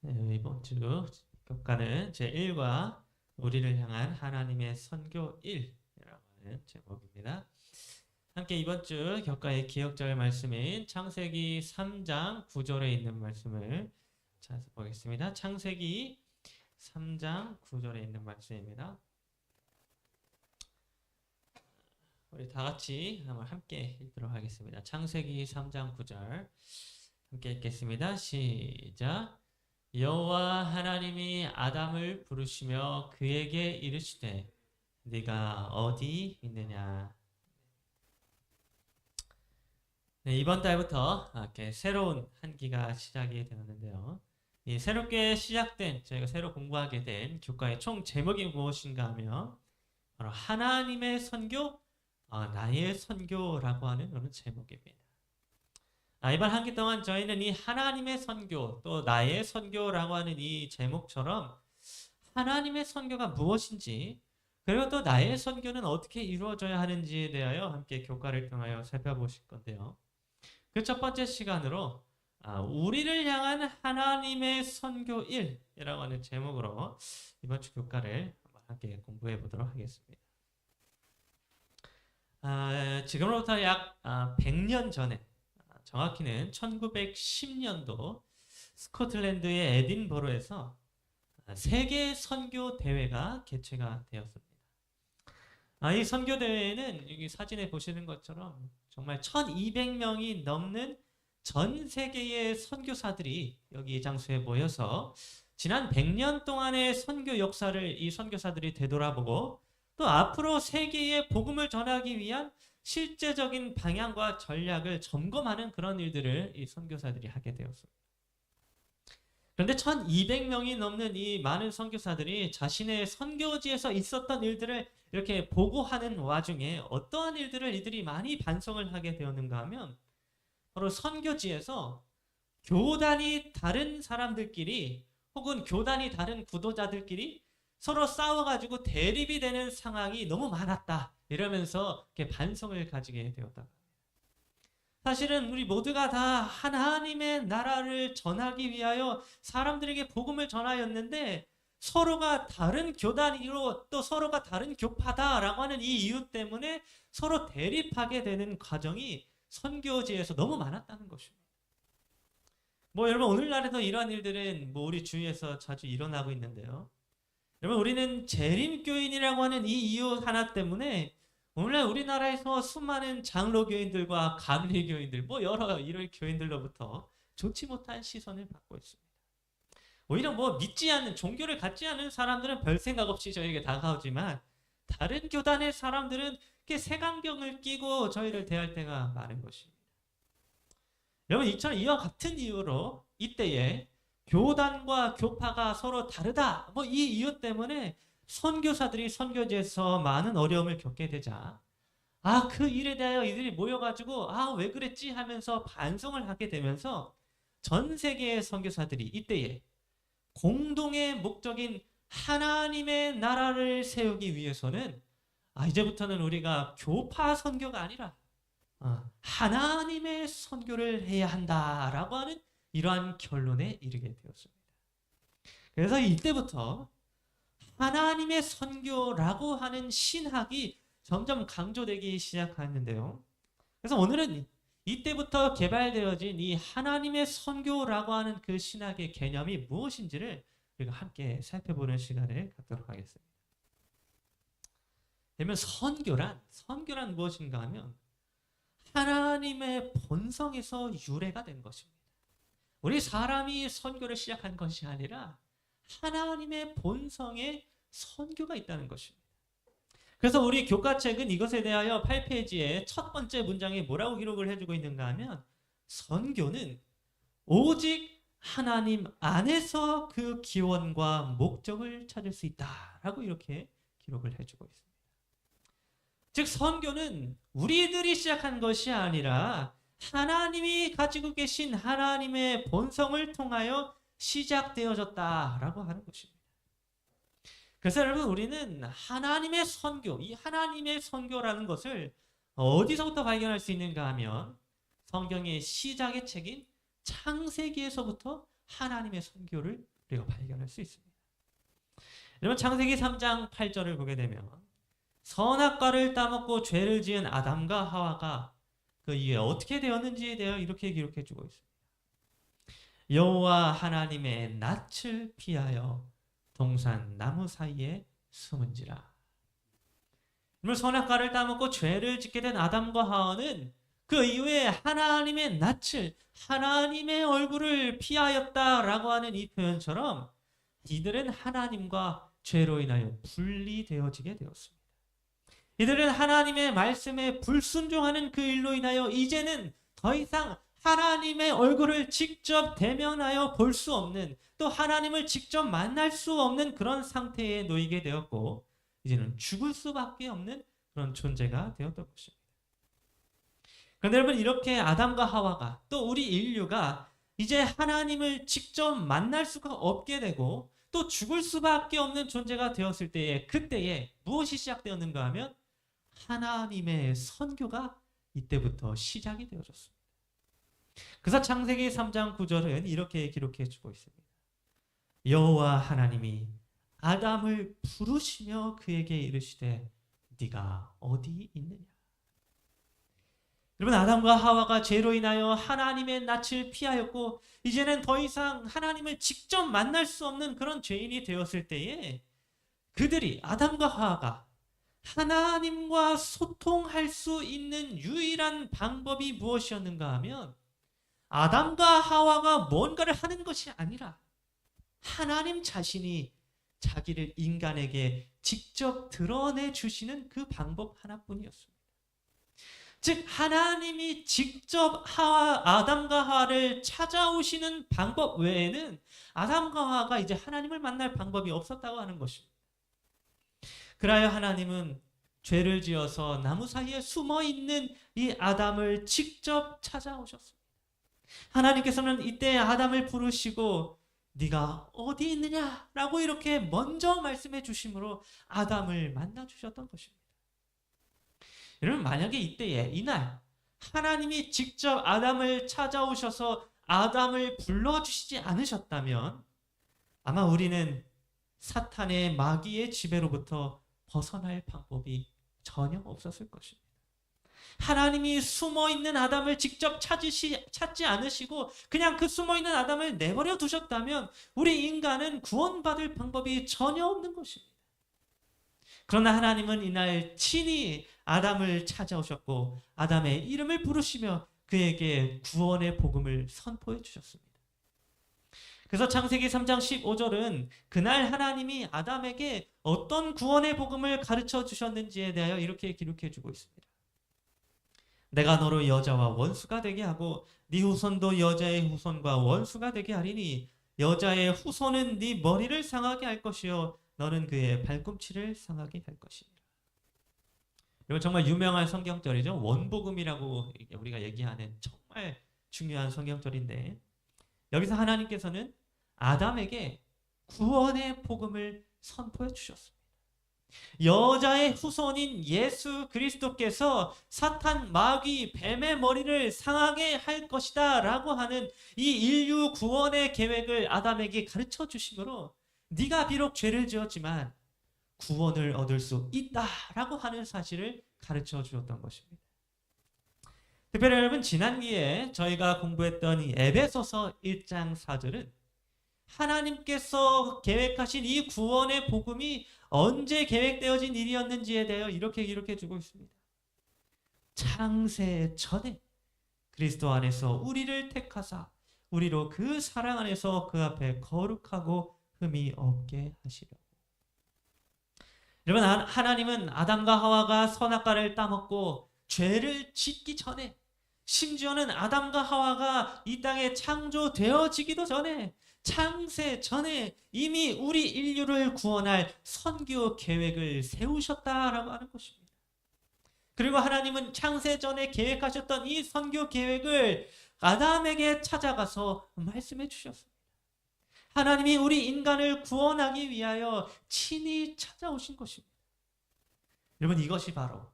네, 이번 주 교과는 제1과 우리를 향한 하나님의 선교 1이라고 하는 제목입니다. 함께 이번 주 교과의 기억절 말씀인 창세기 3장 9절에 있는 말씀을 찾아보겠습니다. 창세기 3장 9절에 있는 말씀입니다. 우리 다 같이 한번 함께 읽도록 하겠습니다. 창세기 3장 9절 함께 읽겠습니다. 시작. 여호와 하나님이 아담을 부르시며 그에게 이르시되 네가 어디 있느냐. 네, 이번 달부터 이렇게 새로운 한 기가 시작이 되었는데요. 이 새롭게 시작된 저희가 새로 공부하게 된 교과의 총 제목이 무엇인가 하면 바로 하나님의 선교, 나의 선교라고 하는 그런 제목입니다. 이번 한 기 동안 저희는 이 하나님의 선교 또 나의 선교라고 하는 이 제목처럼 하나님의 선교가 무엇인지 그리고 또 나의 선교는 어떻게 이루어져야 하는지에 대하여 함께 교과를 통하여 살펴보실 건데요. 그 첫 번째 시간으로 우리를 향한 하나님의 선교 1이라고 하는 제목으로 이번 주 교과를 함께 공부해 보도록 하겠습니다. 지금으로부터 약 100년 전에 정확히는 1910년도 스코틀랜드의 에딘버러에서 세계 선교 대회가 개최가 되었습니다. 이 선교 대회에는 여기 사진에 보시는 것처럼 정말 1200명이 넘는 전 세계의 선교사들이 여기 이 장소에 모여서 지난 100년 동안의 선교 역사를 이 선교사들이 되돌아보고 또 앞으로 세계에 복음을 전하기 위한 실제적인 방향과 전략을 점검하는 그런 일들을 이 선교사들이 하게 되었습니다. 그런데 1200명이 넘는 이 많은 선교사들이 자신의 선교지에서 있었던 일들을 이렇게 보고하는 와중에 어떠한 일들을 이들이 많이 반성을 하게 되었는가 하면 바로 선교지에서 교단이 다른 사람들끼리 혹은 교단이 다른 구도자들끼리 서로 싸워가지고 대립이 되는 상황이 너무 많았다. 이러면서 이렇게 반성을 가지게 되었다. 사실은 우리 모두가 다 하나님의 나라를 전하기 위하여 사람들에게 복음을 전하였는데 서로가 다른 교단이로 또 서로가 다른 교파다라고 하는 이 이유 때문에 서로 대립하게 되는 과정이 선교지에서 너무 많았다는 것입니다. 여러분 오늘날에도 이러한 일들은 우리 주위에서 자주 일어나고 있는데요. 여러분 우리는 재림교인이라고 하는 이 이유 하나 때문에 오늘날 우리나라에서 수많은 장로교인들과 감리교인들 여러 이런 교인들로부터 좋지 못한 시선을 받고 있습니다. 오히려 믿지 않는 종교를 갖지 않은 사람들은 별 생각 없이 저에게 다가오지만 다른 교단의 사람들은 이렇게 색안경을 끼고 저희를 대할 때가 많은 것입니다. 여러분 이처럼 이와 같은 이유로 이때에 교단과 교파가 서로 다르다 이 이유 때문에 선교사들이 선교지에서 많은 어려움을 겪게 되자 그 일에 대하여 이들이 모여가지고 왜 그랬지 하면서 반성을 하게 되면서 전 세계의 선교사들이 이때에 공동의 목적인 하나님의 나라를 세우기 위해서는 이제부터는 우리가 교파 선교가 아니라 하나님의 선교를 해야 한다라고 하는 이러한 결론에 이르게 되었습니다. 그래서 이때부터 하나님의 선교라고 하는 신학이 점점 강조되기 시작하는데요. 그래서 오늘은 이때부터 개발되어진 이 하나님의 선교라고 하는 그 신학의 개념이 무엇인지를 우리가 함께 살펴보는 시간을 갖도록 하겠습니다. 그러면 선교란 무엇인가 하면 하나님의 본성에서 유래가 된 것입니다. 우리 사람이 선교를 시작한 것이 아니라 하나님의 본성에 선교가 있다는 것입니다. 그래서 우리 교과책은 이것에 대하여 8페이지에 첫 번째 문장에 뭐라고 기록을 해주고 있는가 하면 선교는 오직 하나님 안에서 그 기원과 목적을 찾을 수 있다라고 이렇게 기록을 해주고 있습니다. 즉 선교는 우리들이 시작한 것이 아니라 하나님이 가지고 계신 하나님의 본성을 통하여 시작되어졌다라고 하는 것입니다. 그래서 여러분 우리는 하나님의 선교, 이 하나님의 선교라는 것을 어디서부터 발견할 수 있는가 하면 성경의 시작의 책인 창세기에서부터 하나님의 선교를 우리가 발견할 수 있습니다. 여러분 창세기 3장 8절을 보게 되면 선악과를 따먹고 죄를 지은 아담과 하와가 그 이후에 어떻게 되었는지에 대해 이렇게 기록해 주고 있습니다. 여호와 하나님의 낯을 피하여 동산 나무 사이에 숨은지라. 선악과를 따먹고 죄를 짓게 된 아담과 하와는 그 이후에 하나님의 낯을, 하나님의 얼굴을 피하였다라고 하는 이 표현처럼 이들은 하나님과 죄로 인하여 분리되어지게 되었습니다. 이들은 하나님의 말씀에 불순종하는 그 일로 인하여 이제는 더 이상 하나님의 얼굴을 직접 대면하여 볼 수 없는, 또 하나님을 직접 만날 수 없는 그런 상태에 놓이게 되었고 이제는 죽을 수밖에 없는 그런 존재가 되었던 것입니다. 그런데 여러분 이렇게 아담과 하와가 또 우리 인류가 이제 하나님을 직접 만날 수가 없게 되고 또 죽을 수밖에 없는 존재가 되었을 때에 그때에 무엇이 시작되었는가 하면 하나님의 선교가 이때부터 시작이 되어졌습니다. 그래서 창세기 3장 9절은 이렇게 기록해 주고 있습니다. 여호와 하나님이 아담을 부르시며 그에게 이르시되 네가 어디 있느냐. 여러분 아담과 하와가 죄로 인하여 하나님의 낯을 피하였고 이제는 더 이상 하나님을 직접 만날 수 없는 그런 죄인이 되었을 때에 그들이 아담과 하와가 하나님과 소통할 수 있는 유일한 방법이 무엇이었는가 하면 아담과 하와가 뭔가를 하는 것이 아니라 하나님 자신이 자기를 인간에게 직접 드러내 주시는 그 방법 하나뿐이었습니다. 즉 하나님이 직접 아담과 하와를 찾아오시는 방법 외에는 아담과 하와가 이제 하나님을 만날 방법이 없었다고 하는 것입니다. 그라여 하나님은 죄를 지어서 나무 사이에 숨어있는 이 아담을 직접 찾아오셨습니다. 하나님께서는 이때 아담을 부르시고 네가 어디 있느냐 라고 이렇게 먼저 말씀해 주심으로 아담을 만나 주셨던 것입니다. 여러분 만약에 이때에 이날 하나님이 직접 아담을 찾아오셔서 아담을 불러주시지 않으셨다면 아마 우리는 사탄의 마귀의 지배로부터 벗어날 방법이 전혀 없었을 것입니다. 하나님이 숨어있는 아담을 직접 찾지 않으시고 그냥 그 숨어있는 아담을 내버려 두셨다면 우리 인간은 구원받을 방법이 전혀 없는 것입니다. 그러나 하나님은 이날 친히 아담을 찾아오셨고 아담의 이름을 부르시며 그에게 구원의 복음을 선포해 주셨습니다. 그래서 창세기 3장 15절은 그날 하나님이 아담에게 어떤 구원의 복음을 가르쳐 주셨는지에 대하여 이렇게 기록해 주고 있습니다. 내가 너로 여자와 원수가 되게 하고 네 후손도 여자의 후손과 원수가 되게 하리니 여자의 후손은 네 머리를 상하게 할 것이요 너는 그의 발꿈치를 상하게 할 것이니라. 이건 정말 유명한 성경절이죠. 원복음이라고 우리가 얘기하는 정말 중요한 성경절인데 여기서 하나님께서는 아담에게 구원의 복음을 선포해 주셨습니다. 여자의 후손인 예수 그리스도께서 사탄, 마귀, 뱀의 머리를 상하게 할 것이다 라고 하는 이 인류 구원의 계획을 아담에게 가르쳐 주심으로 네가 비록 죄를 지었지만 구원을 얻을 수 있다라고 하는 사실을 가르쳐 주었던 것입니다. 특별히 여러분 지난기에 저희가 공부했던 이 에베소서 1장 4절은 하나님께서 계획하신 이 구원의 복음이 언제 계획되어진 일이었는지에 대하여 이렇게 기록해 주고 있습니다. 창세 전에 그리스도 안에서 우리를 택하사 우리로 그 사랑 안에서 그 앞에 거룩하고 흠이 없게 하시려고. 여러분 하나님은 아담과 하와가 선악과를 따먹고 죄를 짓기 전에 심지어는 아담과 하와가 이 땅에 창조되어지기도 전에 창세 전에 이미 우리 인류를 구원할 선교 계획을 세우셨다라고 하는 것입니다. 그리고 하나님은 창세 전에 계획하셨던 이 선교 계획을 아담에게 찾아가서 말씀해 주셨습니다. 하나님이 우리 인간을 구원하기 위하여 친히 찾아오신 것입니다. 여러분 이것이 바로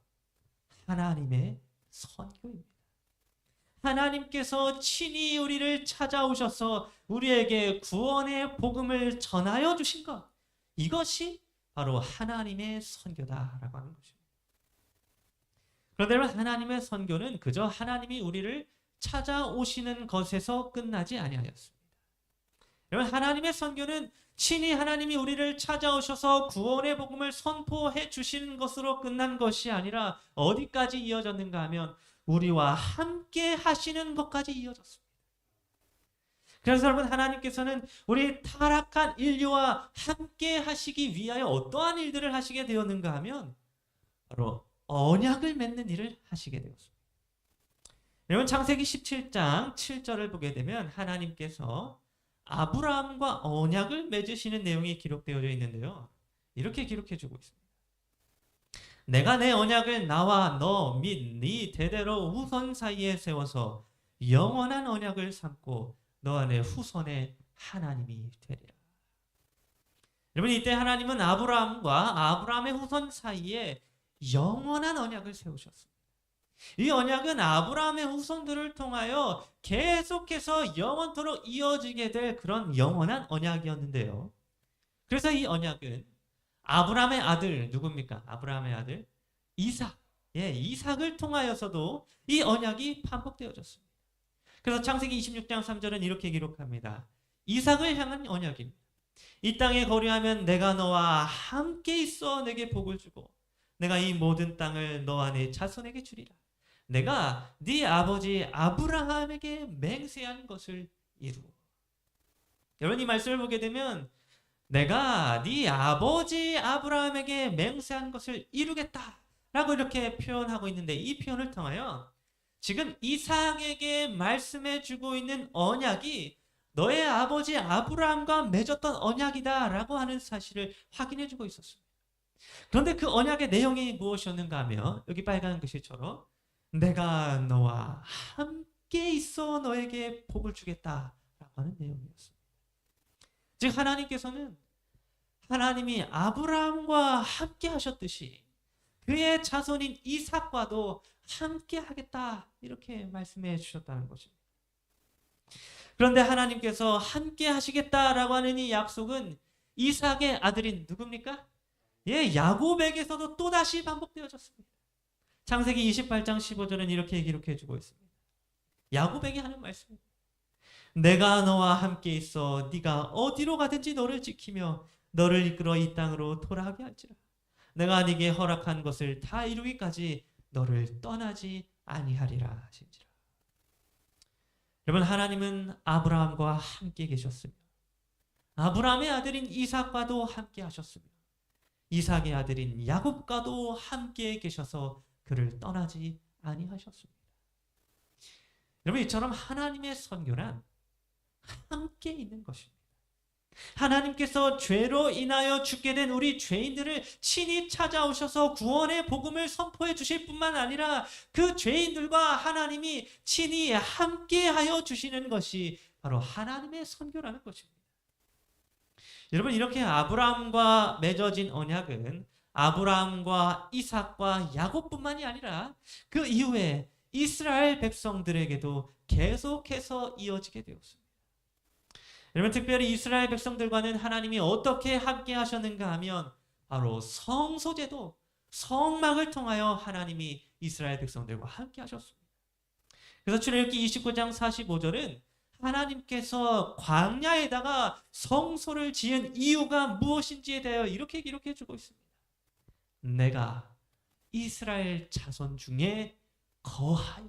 하나님의 선교입니다. 하나님께서 친히 우리를 찾아오셔서 우리에게 구원의 복음을 전하여 주신 것, 이것이 바로 하나님의 선교다라고 하는 것입니다. 그런데 하나님의 선교는 그저 하나님이 우리를 찾아오시는 것에서 끝나지 아니하였습니다. 여러분, 하나님의 선교는 친히 하나님이 우리를 찾아오셔서 구원의 복음을 선포해 주시는 것으로 끝난 것이 아니라 어디까지 이어졌는가 하면 우리와 함께 하시는 것까지 이어졌습니다. 그래서 여러분, 하나님께서는 우리 타락한 인류와 함께 하시기 위하여 어떠한 일들을 하시게 되었는가 하면 바로 언약을 맺는 일을 하시게 되었습니다. 여러분, 창세기 17장 7절을 보게 되면 하나님께서 아브라함과 언약을 맺으시는 내용이 기록되어 있는데요. 이렇게 기록해 주고 있습니다. 내가 내 언약을 나와 너 및 네 대대로 후손 사이에 세워서 영원한 언약을 삼고 너 안에 후손의 하나님이 되리라. 여러분, 이때 하나님은 아브라함과 아브라함의 후손 사이에 영원한 언약을 세우셨습니다. 이 언약은 아브라함의 후손들을 통하여 계속해서 영원토록 이어지게 될 그런 영원한 언약이었는데요. 그래서 이 언약은 아브라함의 아들, 누굽니까? 아브라함의 아들 이삭, 이삭을 통하여서도 이 언약이 반복되어졌습니다. 그래서 창세기 26장 3절은 이렇게 기록합니다. 이삭을 향한 언약입니다. 이 땅에 거류하면 내가 너와 함께 있어 내게 복을 주고 내가 이 모든 땅을 너 안에 자손에게 주리라. 내가 네 아버지 아브라함에게 맹세한 것을 이루어. 여러분, 이 말씀을 보게 되면 내가 네 아버지 아브라함에게 맹세한 것을 이루겠다라고 이렇게 표현하고 있는데, 이 표현을 통하여 지금 이삭에게 말씀해 주고 있는 언약이 너의 아버지 아브라함과 맺었던 언약이다라고 하는 사실을 확인해 주고 있었습니다. 그런데 그 언약의 내용이 무엇이었는가 하면 여기 빨간 글씨처럼 내가 너와 함께 있어 너에게 복을 주겠다라고 하는 내용이었습니다. 즉, 하나님께서는 하나님이 아브라함과 함께 하셨듯이 그의 자손인 이삭과도 함께 하겠다, 이렇게 말씀해 주셨다는 것입니다. 그런데 하나님께서 함께 하시겠다라고 하는 이 약속은 이삭의 아들인 누굽니까? 야곱에게서도 또다시 반복되어졌습니다. 창세기 28장 15절은 이렇게 기록해 주고 있습니다. 야곱에게 하는 말씀입니다. 내가 너와 함께 있어 네가 어디로 가든지 너를 지키며 너를 이끌어 이 땅으로 돌아가게 할지라. 내가 네게 허락한 것을 다 이루기까지 너를 떠나지 아니하리라 하신지라. 여러분, 하나님은 아브라함과 함께 계셨으며 아브라함의 아들인 이삭과도 함께 하셨으며 이삭의 아들인 야곱과도 함께 계셔서 그를 떠나지 아니하셨습니다. 여러분, 이처럼 하나님의 선교란 함께 있는 것입니다. 하나님께서 죄로 인하여 죽게 된 우리 죄인들을 친히 찾아오셔서 구원의 복음을 선포해 주실 뿐만 아니라 그 죄인들과 하나님이 친히 함께하여 주시는 것이 바로 하나님의 선교라는 것입니다. 여러분, 이렇게 아브라함과 맺어진 언약은 아브라함과 이삭과 야곱뿐만이 아니라 그 이후에 이스라엘 백성들에게도 계속해서 이어지게 되었습니다. 여러분, 특별히 이스라엘 백성들과는 하나님이 어떻게 함께 하셨는가 하면 바로 성소제도, 성막을 통하여 하나님이 이스라엘 백성들과 함께 하셨습니다. 그래서 출애굽기 29장 45절은 하나님께서 광야에다가 성소를 지은 이유가 무엇인지에 대하여 이렇게 기록해 주고 있습니다. 내가 이스라엘 자손 중에 거하여.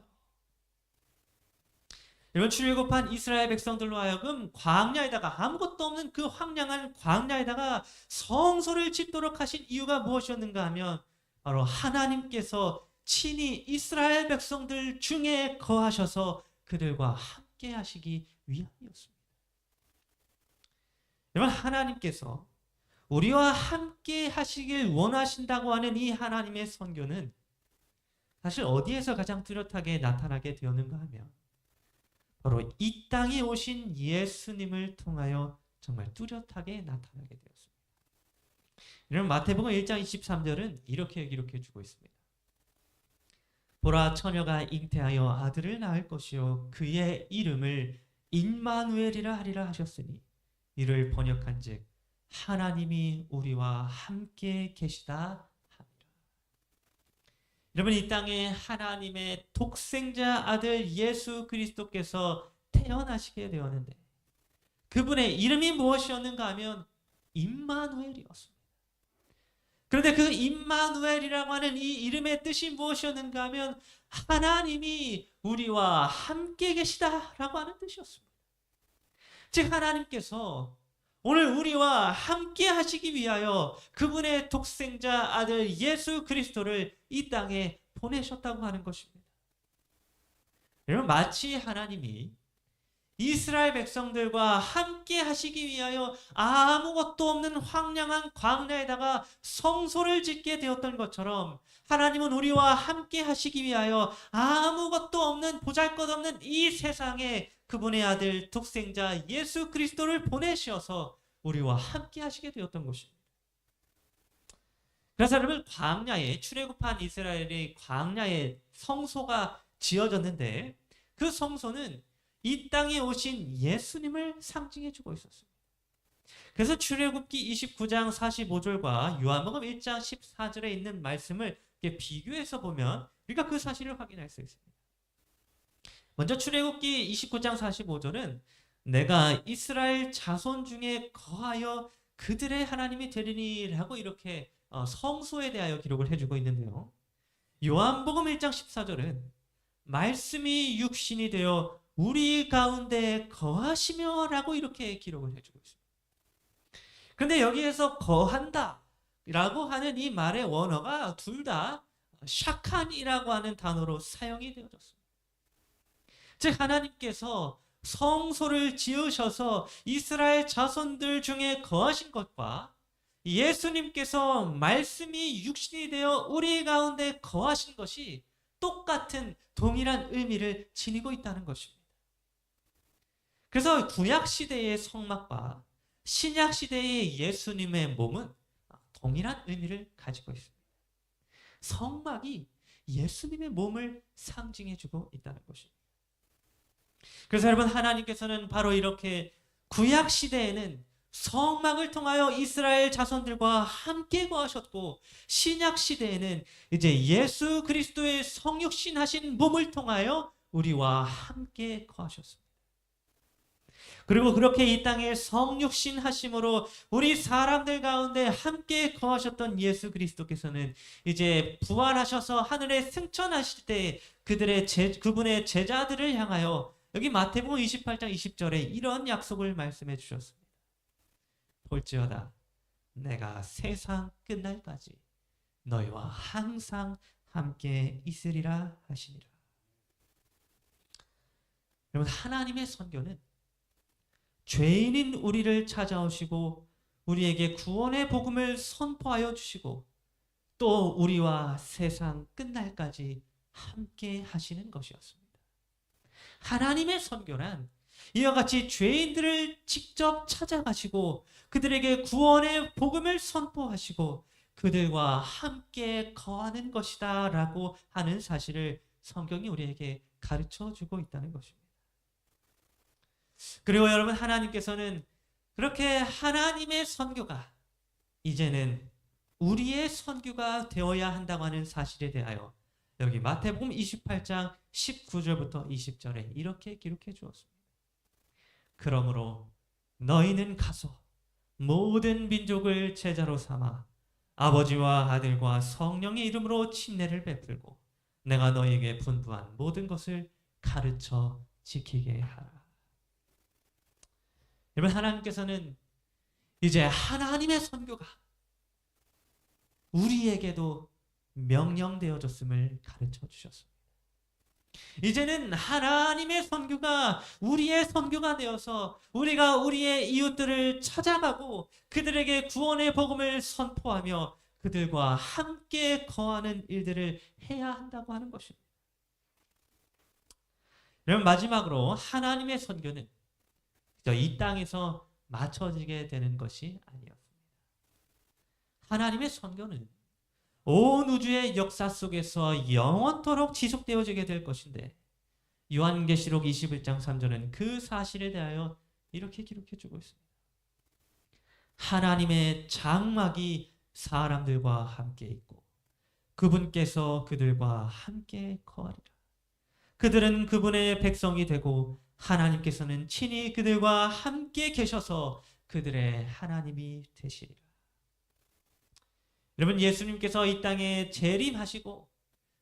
여러분, 출애굽한 이스라엘 백성들로 하여금 광야에다가, 아무것도 없는 그 황량한 광야에다가 성소를 짓도록 하신 이유가 무엇이었는가 하면 바로 하나님께서 친히 이스라엘 백성들 중에 거하셔서 그들과 함께 하시기 위함이었습니다. 여러분, 하나님께서 우리와 함께 하시길 원하신다고 하는 이 하나님의 선교는 사실 어디에서 가장 뚜렷하게 나타나게 되었는가 하면 바로 이 땅에 오신 예수님을 통하여 정말 뚜렷하게 나타나게 되었습니다. 여러분, 마태복음 1장 23절은 이렇게 기록해 주고 있습니다. 보라, 처녀가 잉태하여 아들을 낳을 것이요 그의 이름을 임마누엘이라 하리라 하셨으니 이를 번역한즉 하나님이 우리와 함께 계시다 함이라. 여러분, 이 땅에 하나님의 독생자 아들 예수 그리스도께서 태어나시게 되었는데 그분의 이름이 무엇이었는가 하면 임마누엘이었습니다. 그런데 그 임마누엘이라고 하는 이 이름의 뜻이 무엇이었는가 하면 하나님이 우리와 함께 계시다라고 하는 뜻이었습니다. 즉 하나님께서 오늘 우리와 함께 하시기 위하여 그분의 독생자 아들 예수 그리스도를 이 땅에 보내셨다고 하는 것입니다. 여러분, 마치 하나님이 이스라엘 백성들과 함께 하시기 위하여 아무것도 없는 황량한 광야에다가 성소를 짓게 되었던 것처럼 하나님은 우리와 함께 하시기 위하여 아무것도 없는 보잘것없는 이 세상에 그분의 아들 독생자 예수 그리스도를 보내셔서 우리와 함께 하시게 되었던 것입니다. 그래서 여러분, 광야에 출애굽한 이스라엘의 광야에 성소가 지어졌는데 그 성소는 이 땅에 오신 예수님을 상징해주고 있었습니다. 그래서 출애굽기 29장 45절과 요한복음 1장 14절에 있는 말씀을 비교해서 보면 우리가 그 사실을 확인할 수 있습니다. 먼저 출애굽기 29장 45절은 내가 이스라엘 자손 중에 거하여 그들의 하나님이 되리니 라고 이렇게 성소에 대하여 기록을 해주고 있는데요. 요한복음 1장 14절은 말씀이 육신이 되어 우리 가운데 거하시며 라고 이렇게 기록을 해주고 있습니다. 그런데 여기에서 거한다 라고 하는 이 말의 원어가 둘 다 샤칸이라고 하는 단어로 사용이 되어졌습니다. 즉 하나님께서 성소를 지으셔서 이스라엘 자손들 중에 거하신 것과 예수님께서 말씀이 육신이 되어 우리 가운데 거하신 것이 똑같은 동일한 의미를 지니고 있다는 것입니다. 그래서 구약시대의 성막과 신약시대의 예수님의 몸은 동일한 의미를 가지고 있습니다. 성막이 예수님의 몸을 상징해주고 있다는 것입니다. 그래서 여러분, 하나님께서는 바로 이렇게 구약시대에는 성막을 통하여 이스라엘 자손들과 함께 거하셨고 신약시대에는 이제 예수 그리스도의 성육신하신 몸을 통하여 우리와 함께 거하셨습니다. 그리고 그렇게 이 땅에 성육신 하심으로 우리 사람들 가운데 함께 거하셨던 예수 그리스도께서는 이제 부활하셔서 하늘에 승천하실 때 그분의 제자들을 향하여 여기 마태복음 28장 20절에 이런 약속을 말씀해 주셨습니다. 볼지어다 내가 세상 끝날까지 너희와 항상 함께 있으리라 하시니라. 여러분, 하나님의 선교는 죄인인 우리를 찾아오시고 우리에게 구원의 복음을 선포하여 주시고 또 우리와 세상 끝날까지 함께 하시는 것이었습니다. 하나님의 선교란 이와 같이 죄인들을 직접 찾아가시고 그들에게 구원의 복음을 선포하시고 그들과 함께 거하는 것이다 라고 하는 사실을 성경이 우리에게 가르쳐주고 있다는 것입니다. 그리고 여러분, 하나님께서는 그렇게 하나님의 선교가 이제는 우리의 선교가 되어야 한다고 하는 사실에 대하여 여기 마태복음 28장 19절부터 20절에 이렇게 기록해 주었습니다. 그러므로 너희는 가서 모든 민족을 제자로 삼아 아버지와 아들과 성령의 이름으로 침례를 베풀고 내가 너희에게 분부한 모든 것을 가르쳐 지키게 하라. 여러분, 하나님께서는 이제 하나님의 선교가 우리에게도 명령되어졌음을 가르쳐 주셨습니다. 이제는 하나님의 선교가 우리의 선교가 되어서 우리가 우리의 이웃들을 찾아가고 그들에게 구원의 복음을 선포하며 그들과 함께 거하는 일들을 해야 한다고 하는 것입니다. 여러분, 마지막으로 하나님의 선교는 이 땅에서 마쳐지게 되는 것이 아니었습니다. 하나님의 선교는 온 우주의 역사 속에서 영원토록 지속되어지게 될 것인데 요한계시록 21장 3절은 그 사실에 대하여 이렇게 기록해 주고 있습니다. 하나님의 장막이 사람들과 함께 있고 그분께서 그들과 함께 거하리라. 그들은 그분의 백성이 되고 하나님께서는 친히 그들과 함께 계셔서 그들의 하나님이 되시리라. 여러분, 예수님께서 이 땅에 재림하시고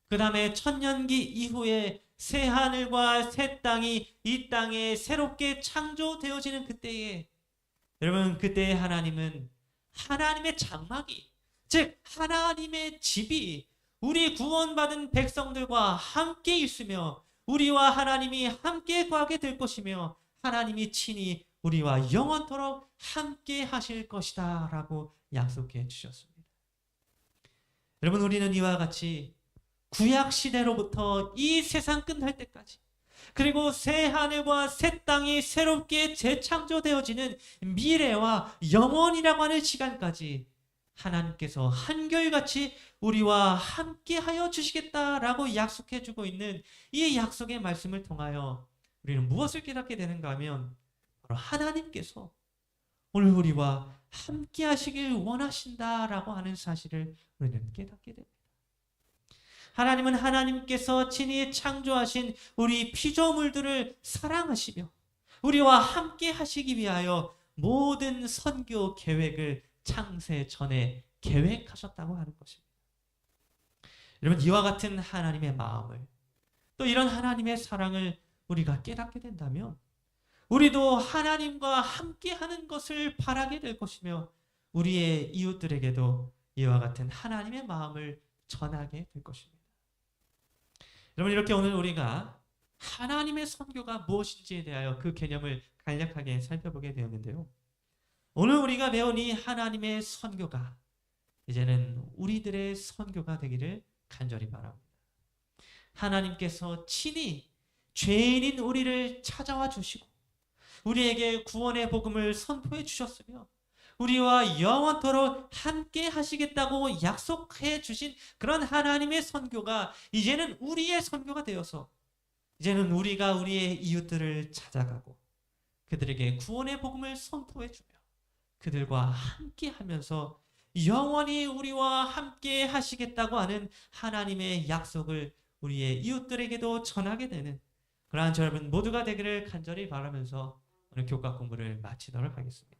그 다음에 천년기 이후에 새 하늘과 새 땅이 이 땅에 새롭게 창조되어지는 그때에 여러분, 그때의 하나님은 하나님의 장막이, 즉 하나님의 집이 우리 구원받은 백성들과 함께 있으며 우리와 하나님이 함께 거하게 될 것이며 하나님이 친히 우리와 영원토록 함께 하실 것이다 라고 약속해 주셨습니다. 여러분, 우리는 이와 같이 구약 시대로부터 이 세상 끝날 때까지 그리고 새 하늘과 새 땅이 새롭게 재창조되어지는 미래와 영원이라고 하는 시간까지 하나님께서 한결같이 우리와 함께하여 주시겠다라고 약속해주고 있는 이 약속의 말씀을 통하여 우리는 무엇을 깨닫게 되는가 하면 바로 하나님께서 오늘 우리와 함께하시길 원하신다라고 하는 사실을 우리는 깨닫게 됩니다. 하나님은 하나님께서 친히 창조하신 우리 피조물들을 사랑하시며 우리와 함께 하시기 위하여 모든 선교 계획을 창세 전에 계획하셨다고 하는 것입니다. 여러분, 이와 같은 하나님의 마음을 또 이런 하나님의 사랑을 우리가 깨닫게 된다면 우리도 하나님과 함께 하는 것을 바라게 될 것이며 우리의 이웃들에게도 이와 같은 하나님의 마음을 전하게 될 것입니다. 여러분, 이렇게 오늘 우리가 하나님의 선교가 무엇인지에 대하여 그 개념을 간략하게 살펴보게 되었는데요. 오늘 우리가 배운 이 하나님의 선교가 이제는 우리들의 선교가 되기를 간절히 바랍니다. 하나님께서 친히 죄인인 우리를 찾아와 주시고 우리에게 구원의 복음을 선포해 주셨으며 우리와 영원토록 함께 하시겠다고 약속해 주신 그런 하나님의 선교가 이제는 우리의 선교가 되어서 이제는 우리가 우리의 이웃들을 찾아가고 그들에게 구원의 복음을 선포해 주며 그들과 함께 하면서 영원히 우리와 함께 하시겠다고 하는 하나님의 약속을 우리의 이웃들에게도 전하게 되는 그러한 여러분 모두가 되기를 간절히 바라면서 오늘 교과 공부를 마치도록 하겠습니다.